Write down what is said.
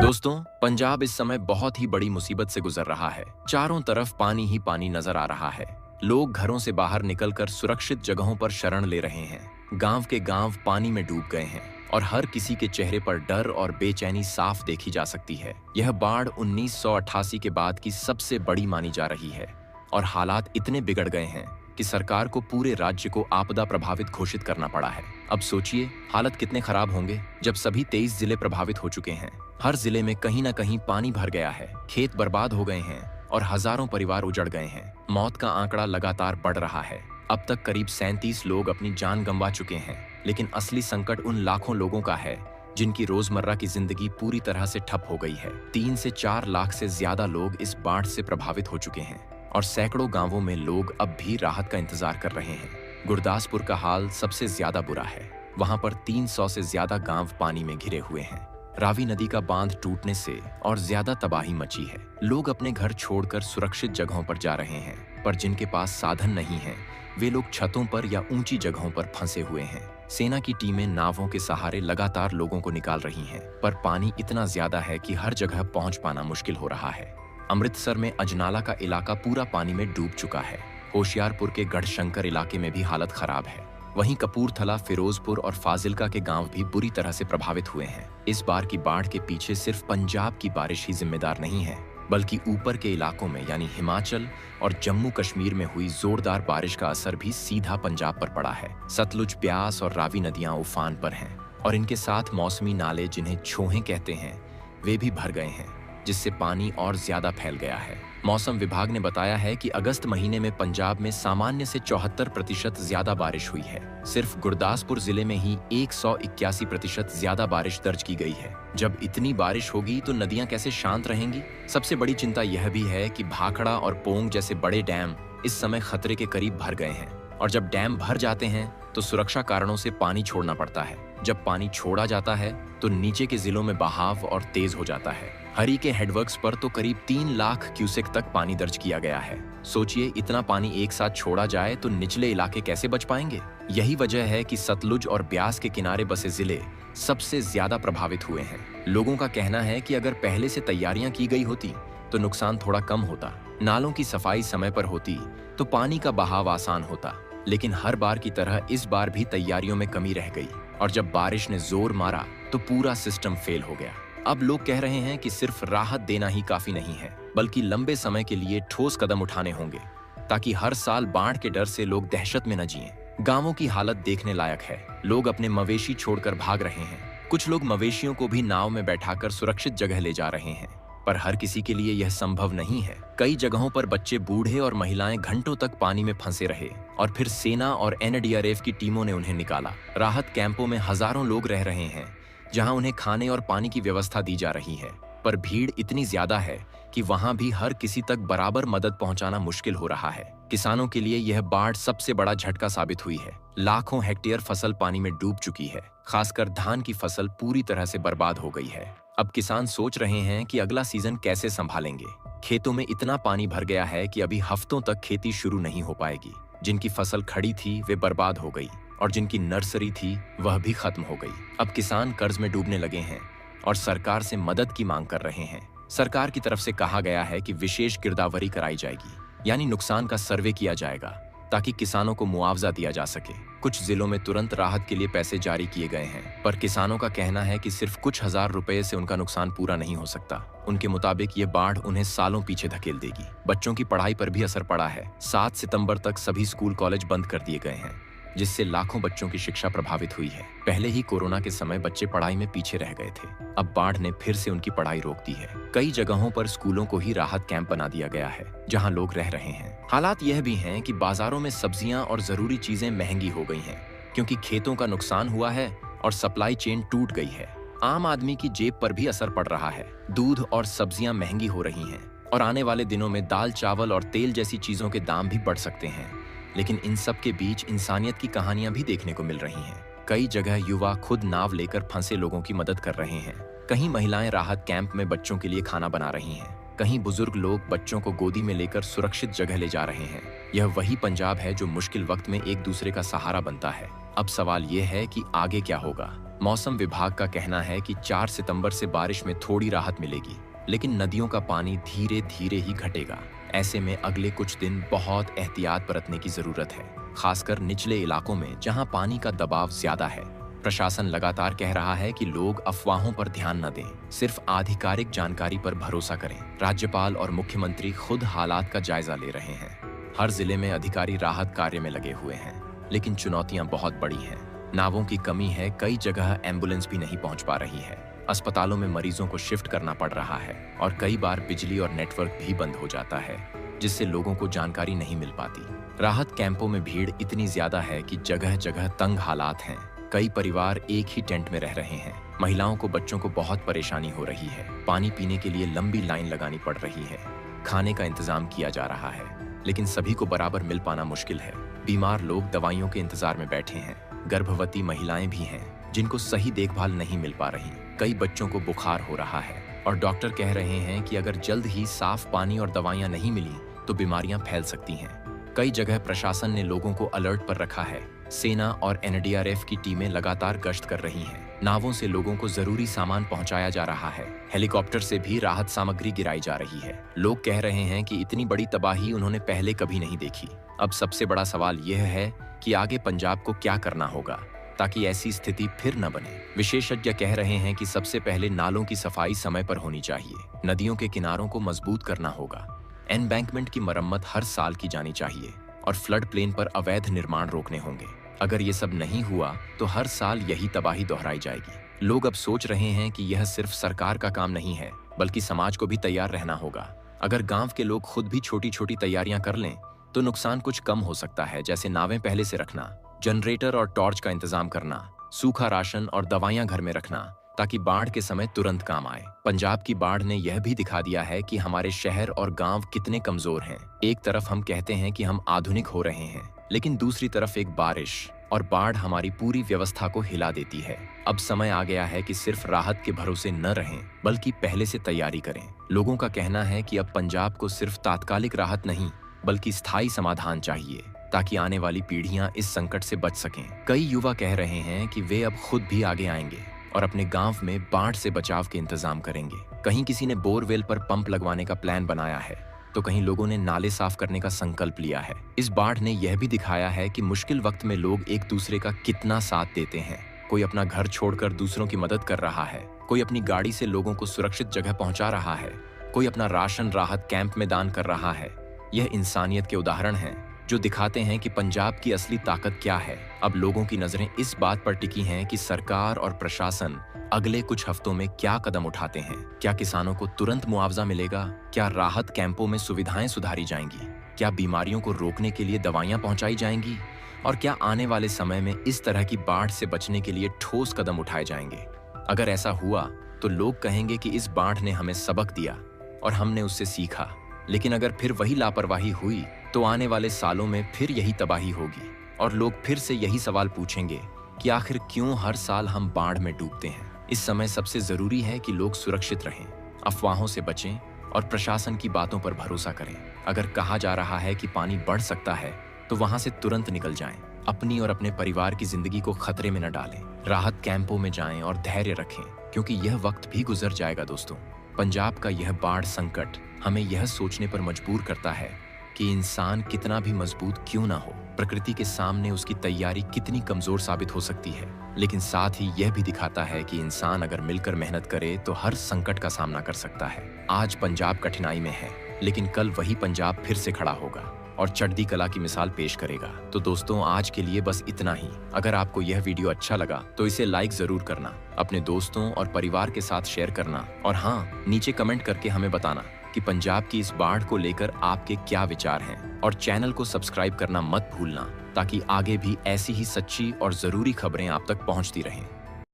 दोस्तों, पंजाब इस समय बहुत ही बड़ी मुसीबत से गुजर रहा है। चारों तरफ पानी ही पानी नजर आ रहा है। लोग घरों से बाहर निकलकर सुरक्षित जगहों पर शरण ले रहे हैं। गांव के गांव पानी में डूब गए हैं और हर किसी के चेहरे पर डर और बेचैनी साफ देखी जा सकती है। यह बाढ़ 1988 के बाद की सबसे बड़ी मानी जा रही है और हालात इतने बिगड़ गए हैं कि सरकार को पूरे राज्य को आपदा प्रभावित घोषित करना पड़ा है। अब सोचिए हालत कितने खराब होंगे जब सभी 23 जिले प्रभावित हो चुके हैं। हर जिले में कहीं ना कहीं पानी भर गया है, खेत बर्बाद हो गए हैं और हजारों परिवार उजड़ गए हैं। मौत का आंकड़ा लगातार बढ़ रहा है। अब तक करीब 37 लोग अपनी जान गंवा चुके हैं, लेकिन असली संकट उन लाखों लोगों का है जिनकी रोजमर्रा की जिंदगी पूरी तरह से ठप हो गई है। 3 से 4 लाख से ज्यादा लोग इस बाढ़ से प्रभावित हो चुके हैं और सैकड़ों गांवों में लोग अब भी राहत का इंतजार कर रहे हैं। गुरदासपुर का हाल सबसे ज्यादा बुरा है। वहां पर 300 से ज्यादा गांव पानी में घिरे हुए हैं। रावी नदी का बांध टूटने से और ज्यादा तबाही मची है। लोग अपने घर छोड़कर सुरक्षित जगहों पर जा रहे हैं, पर जिनके पास साधन नहीं है वे लोग छतों पर या ऊंची जगहों पर फंसे हुए हैं। सेना की टीमें नावों के सहारे लगातार लोगों को निकाल रही हैं, पर पानी इतना ज्यादा है कि हर जगह पहुंच पाना मुश्किल हो रहा है। अमृतसर में अजनाला का इलाका पूरा पानी में डूब चुका है। होशियारपुर के गढ़शंकर इलाके में भी हालत खराब है। वहीं कपूरथला, फिरोजपुर और फाजिल्का के गांव भी बुरी तरह से प्रभावित हुए हैं। इस बार की बाढ़ के पीछे सिर्फ पंजाब की बारिश ही जिम्मेदार नहीं है, बल्कि ऊपर के इलाकों में यानी हिमाचल और जम्मू कश्मीर में हुई जोरदार बारिश का असर भी सीधा पंजाब पर पड़ा है। सतलुज, ब्यास और रावी नदियां उफान पर हैं और इनके साथ मौसमी नाले, जिन्हें छोहें कहते हैं, वे भी भर गए हैं, जिससे पानी और ज्यादा फैल गया है। मौसम विभाग ने बताया है कि अगस्त महीने में पंजाब में सामान्य से 74% ज्यादा बारिश हुई है। सिर्फ गुरदासपुर जिले में ही 181% ज्यादा बारिश दर्ज की गई है। जब इतनी बारिश होगी तो नदियां कैसे शांत रहेंगी? सबसे बड़ी चिंता यह भी है कि भाखड़ा और पोंग जैसे बड़े डैम इस समय खतरे के करीब भर गए हैं और जब डैम भर जाते हैं तो सुरक्षा कारणों से पानी छोड़ना पड़ता है। जब पानी छोड़ा जाता है तो नीचे के जिलों में बहाव और तेज हो जाता है। हरी के हेडवर्क्स पर तो करीब 3 लाख क्यूसेक तक पानी दर्ज किया गया है। सोचिए, इतना पानी एक साथ छोड़ा जाए तो निचले इलाके कैसे बच पाएंगे? यही वजह है कि सतलुज और ब्यास के किनारे बसे जिले सबसे ज्यादा प्रभावित हुए हैं। लोगों का कहना है कि अगर पहले से तैयारियां की गई होती तो नुकसान थोड़ा कम होता। नालों की सफाई समय पर होती तो पानी का बहाव आसान होता, लेकिन हर बार की तरह इस बार भी तैयारियों में कमी रह गई और जब बारिश ने जोर मारा तो पूरा सिस्टम फेल हो गया। अब लोग कह रहे हैं कि सिर्फ राहत देना ही काफी नहीं है, बल्कि लंबे समय के लिए ठोस कदम उठाने होंगे ताकि हर साल बाढ़ के डर से लोग दहशत में न जिएं। गांवों की हालत देखने लायक है। लोग अपने मवेशी छोड़कर भाग रहे हैं। कुछ लोग मवेशियों को भी नाव में बैठाकर सुरक्षित जगह ले जा रहे हैं, पर हर किसी के लिए यह संभव नहीं है। कई जगहों पर बच्चे, बूढ़े और महिलाएं घंटों तक पानी में फंसे रहे और फिर सेना और एनडीआरएफ की टीमों ने उन्हें निकाला। राहत कैंपों में हजारों लोग रह रहे हैं जहां उन्हें खाने और पानी की व्यवस्था दी जा रही है, पर भीड़ इतनी ज्यादा है कि वहां भी हर किसी तक बराबर मदद पहुंचाना मुश्किल हो रहा है। किसानों के लिए यह बाढ़ सबसे बड़ा झटका साबित हुई है। लाखों हेक्टेयर फसल पानी में डूब चुकी है। खासकर धान की फसल पूरी तरह से बर्बाद हो गई है। अब किसान सोच रहे हैं कि अगला सीजन कैसे संभालेंगे। खेतों में इतना पानी भर गया है कि अभी हफ्तों तक खेती शुरू नहीं हो पाएगी। जिनकी फसल खड़ी थी वे बर्बाद हो गई और जिनकी नर्सरी थी वह भी खत्म हो गई। अब किसान कर्ज में डूबने लगे हैं और सरकार से मदद की मांग कर रहे हैं। सरकार की तरफ से कहा गया है कि विशेष गिरदावरी कराई जाएगी, यानी नुकसान का सर्वे किया जाएगा ताकि किसानों को मुआवजा दिया जा सके। कुछ जिलों में तुरंत राहत के लिए पैसे जारी किए गए हैं, पर किसानों का कहना है कि सिर्फ कुछ हजार रुपए से उनका नुकसान पूरा नहीं हो सकता। उनके मुताबिक ये बाढ़ उन्हें सालों पीछे धकेल देगी। बच्चों की पढ़ाई पर भी असर पड़ा है। 7 सितंबर तक सभी स्कूल कॉलेज बंद कर दिए गए हैं, जिससे लाखों बच्चों की शिक्षा प्रभावित हुई है। पहले ही कोरोना के समय बच्चे पढ़ाई में पीछे रह गए थे। अब बाढ़ ने फिर से उनकी पढ़ाई रोक दी है। कई जगहों पर स्कूलों को ही राहत कैंप बना दिया गया है, जहां लोग रह रहे हैं। हालात यह भी हैं कि बाजारों में सब्जियां और जरूरी चीजें महंगी हो गई हैं, क्योंकि खेतों का नुकसान हुआ है और सप्लाई चेन टूट गई है। आम आदमी की जेब पर भी असर पड़ रहा है। दूध और सब्जियां महंगी हो रही हैं और आने वाले दिनों में दाल, चावल और तेल जैसी चीजों के दाम भी बढ़ सकते हैं। लेकिन इन सब के बीच इंसानियत की कहानियां भी देखने को मिल रही हैं। कई जगह युवा खुद नाव लेकर फंसे लोगों की मदद कर रहे हैं। कहीं महिलाएं राहत कैंप में बच्चों के लिए खाना बना रही हैं। कहीं बुजुर्ग लोग बच्चों को गोदी में लेकर सुरक्षित जगह ले जा रहे हैं। यह वही पंजाब है जो मुश्किल वक्त में एक दूसरे का सहारा बनता है। अब सवाल यह है कि आगे क्या होगा। मौसम विभाग का कहना है कि 4 सितंबर से बारिश में थोड़ी राहत मिलेगी, लेकिन नदियों का पानी धीरे धीरे ही घटेगा। ऐसे में अगले कुछ दिन बहुत एहतियात बरतने की जरूरत है, खासकर निचले इलाकों में जहां पानी का दबाव ज्यादा है। प्रशासन लगातार कह रहा है कि लोग अफवाहों पर ध्यान न दें, सिर्फ आधिकारिक जानकारी पर भरोसा करें। राज्यपाल और मुख्यमंत्री खुद हालात का जायजा ले रहे हैं। हर जिले में अधिकारी राहत कार्य में लगे हुए हैं, लेकिन चुनौतियां बहुत बड़ी हैं। नावों की कमी है, कई जगह एम्बुलेंस भी नहीं पहुंच पा रही है। अस्पतालों में मरीजों को शिफ्ट करना पड़ रहा है और कई बार बिजली और नेटवर्क भी बंद हो जाता है, जिससे लोगों को जानकारी नहीं मिल पाती। राहत कैंपों में भीड़ इतनी ज्यादा है कि जगह जगह तंग हालात हैं। कई परिवार एक ही टेंट में रह रहे हैं। महिलाओं को, बच्चों को बहुत परेशानी हो रही है। पानी पीने के लिए लंबी लाइन लगानी पड़ रही है। खाने का इंतजाम किया जा रहा है, लेकिन सभी को बराबर मिल पाना मुश्किल है। बीमार लोग दवाइयों के इंतजार में बैठे हैं। गर्भवती महिलाएं भी हैं जिनको सही देखभाल नहीं मिल पा रही। कई बच्चों को बुखार हो रहा है और डॉक्टर कह रहे हैं कि अगर जल्द ही साफ पानी और दवाइयां नहीं मिली तो बीमारियां फैल सकती हैं। कई जगह प्रशासन ने लोगों को अलर्ट पर रखा है। सेना और एनडीआरएफ की टीमें लगातार गश्त कर रही हैं। नावों से लोगों को जरूरी सामान पहुंचाया जा रहा है। हेलीकॉप्टर से भी राहत सामग्री गिराई जा रही है। लोग कह रहे हैं कि इतनी बड़ी तबाही उन्होंने पहले कभी नहीं देखी। अब सबसे बड़ा सवाल यह है कि आगे पंजाब को क्या करना होगा ताकि ऐसी स्थिति फिर न बने। विशेषज्ञ कह रहे हैं कि सबसे पहले नालों की सफाई समय पर होनी चाहिए। नदियों के किनारों को मजबूत करना होगा। एम्बैंकमेंट की मरम्मत हर साल की जानी चाहिए और फ्लड प्लेन पर अवैध निर्माण रोकने होंगे। अगर ये सब नहीं हुआ तो हर साल यही तबाही दोहराई जाएगी। लोग अब सोच रहे हैं कि यह सिर्फ सरकार का काम नहीं है, बल्कि समाज को भी तैयार रहना होगा। अगर गांव के लोग खुद भी छोटी छोटी तैयारियां कर लें तो नुकसान कुछ कम हो सकता है, जैसे नावें पहले से रखना, जनरेटर और टॉर्च का इंतजाम करना, सूखा राशन और दवाइयां घर में रखना, ताकि बाढ़ के समय तुरंत काम आए। पंजाब की बाढ़ ने यह भी दिखा दिया है कि हमारे शहर और गांव कितने कमजोर हैं। एक तरफ हम कहते हैं कि हम आधुनिक हो रहे हैं, लेकिन दूसरी तरफ एक बारिश और बाढ़ हमारी पूरी व्यवस्था को हिला देती है। अब समय आ गया है कि सिर्फ राहत के भरोसे न रहें, बल्कि पहले से तैयारी करें। लोगों का कहना है कि अब पंजाब को सिर्फ तात्कालिक राहत नहीं, बल्कि स्थायी समाधान चाहिए, ताकि आने वाली पीढ़ियां इस संकट से बच सकें। कई युवा कह रहे हैं कि वे अब खुद भी आगे आएंगे और अपने गांव में बाढ़ से बचाव के इंतजाम करेंगे। कहीं किसी ने बोरवेल पर पंप लगवाने का प्लान बनाया है, तो कहीं लोगों ने नाले साफ करने का संकल्प लिया है। इस बाढ़ ने यह भी दिखाया है कि मुश्किल वक्त में लोग एक दूसरे का कितना साथ देते हैं। कोई अपना घर छोड़कर दूसरों की मदद कर रहा है, कोई अपनी गाड़ी से लोगों को सुरक्षित जगह पहुंचा रहा है, कोई अपना राशन राहत कैंप में दान कर रहा है। यह इंसानियत के उदाहरण हैं जो दिखाते हैं कि पंजाब की असली ताकत क्या है। अब लोगों की नजरें इस बात पर टिकी हैं कि सरकार और प्रशासन अगले कुछ हफ्तों में क्या कदम उठाते हैं। क्या किसानों को तुरंत मुआवजा मिलेगा? क्या राहत कैंपों में सुविधाएं सुधारी जाएंगी? क्या बीमारियों को रोकने के लिए दवाइयां पहुंचाई जाएंगी? और क्या आने वाले समय में इस तरह की बाढ़ से बचने के लिए ठोस कदम उठाए जाएंगे? अगर ऐसा हुआ तो लोग कहेंगे कि इस बाढ़ ने हमें सबक दिया और हमने उससे सीखा। लेकिन अगर फिर वही लापरवाही हुई तो आने वाले सालों में फिर यही तबाही होगी और लोग फिर से यही सवाल पूछेंगे कि आखिर क्यों हर साल हम बाढ़ में डूबते हैं। इस समय सबसे जरूरी है कि लोग सुरक्षित रहें, अफवाहों से बचें और प्रशासन की बातों पर भरोसा करें। अगर कहा जा रहा है कि पानी बढ़ सकता है तो वहां से तुरंत निकल जाएं। अपनी और अपने परिवार की जिंदगी को खतरे में न डालें। राहत कैंपों में जाएं और धैर्य रखें, क्योंकि यह वक्त भी गुजर जाएगा। दोस्तों, पंजाब का यह बाढ़ संकट हमें यह सोचने पर मजबूर करता है कि इंसान कितना भी मजबूत क्यों ना हो, प्रकृति के सामने उसकी तैयारी कितनी कमजोर साबित हो सकती है। लेकिन साथ ही यह भी दिखाता है कि इंसान अगर मिलकर मेहनत करे तो हर संकट का सामना कर सकता है। आज पंजाब कठिनाई में है, लेकिन कल वही पंजाब फिर से खड़ा होगा और चढ़ती कला की मिसाल पेश करेगा। तो दोस्तों, आज के लिए बस इतना ही। अगर आपको यह वीडियो अच्छा लगा तो इसे लाइक जरूर करना, अपने दोस्तों और परिवार के साथ शेयर करना और हाँ, नीचे कमेंट करके हमें बताना कि पंजाब की इस बाढ़ को लेकर आपके क्या विचार हैं। और चैनल को सब्सक्राइब करना मत भूलना, ताकि आगे भी ऐसी ही सच्ची और जरूरी खबरें आप तक पहुंचती रहें।